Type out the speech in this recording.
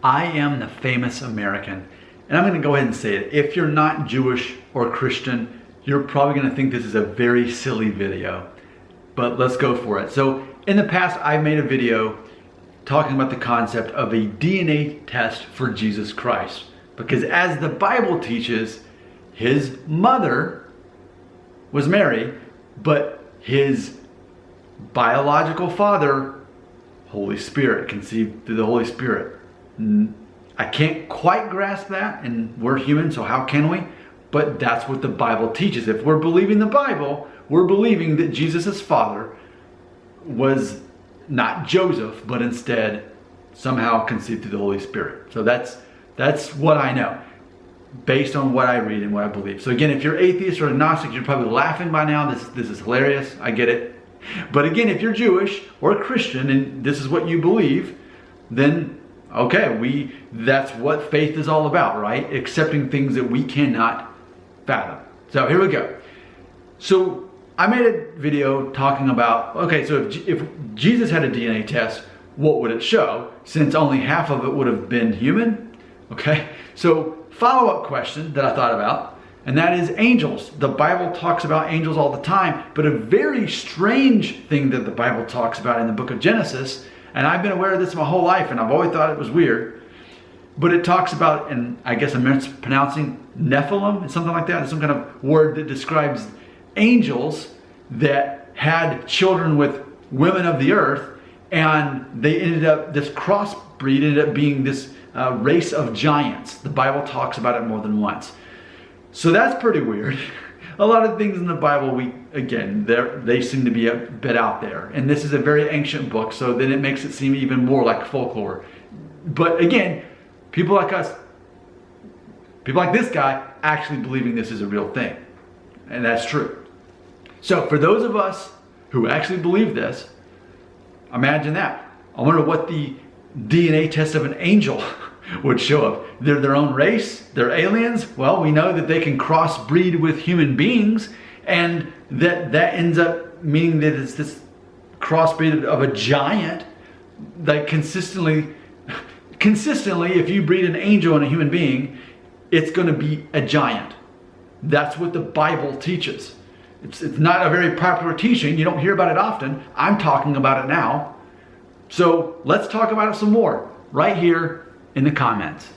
I am the famous American, and I'm going to go ahead and say it. If you're not Jewish or Christian, you're probably going to think this is a very silly video, but let's go for it. So in the past, I made a video talking about the concept of a DNA test for Jesus Christ, because as the Bible teaches, his mother was Mary, but his biological father, Holy Spirit, conceived through the Holy Spirit. I can't quite grasp that, and we're human, so how can we? But that's what the Bible teaches. If we're believing the Bible, we're believing that Jesus' father was not Joseph, but instead somehow conceived through the Holy Spirit. So that's what I know, based on what I read and what I believe. So again, if you're atheist or agnostic, you're probably laughing by now. This is hilarious. I get it. But again, if you're Jewish or a Christian and this is what you believe, then okay, that's what faith is all about, right? Accepting things that we cannot fathom. So here we go. So I made a video talking about, okay, so if Jesus had a DNA test, what would it show? Since only half of it would have been human. Okay, so follow-up question that I thought about, and that is angels. The Bible talks about angels all the time, but a very strange thing that the Bible talks about in the book of Genesis, and I've been aware of this my whole life, and I've always thought it was weird, but it talks about, and I guess I'm mispronouncing, Nephilim, something like that, some kind of word that describes angels that had children with women of the earth, and they ended up, this crossbreed ended up being this race of giants. The Bible talks about it more than once. So that's pretty weird. A lot of things in the Bible, they seem to be a bit out there. And this is a very ancient book, so then it makes it seem even more like folklore. But again, people like us, people like this guy, actually believing this is a real thing. And that's true. So for those of us who actually believe this, imagine that. I wonder what the DNA test of an angel would show up. They're their own race, they're aliens. Well, we know that they can crossbreed with human beings, and that ends up meaning that it's this crossbreed of a giant. Like consistently, if you breed an angel and a human being, it's going to be a giant. That's what the Bible teaches. It's not a very popular teaching. You don't hear about it often. I'm talking about it now. So let's talk about it some more right here in the comments.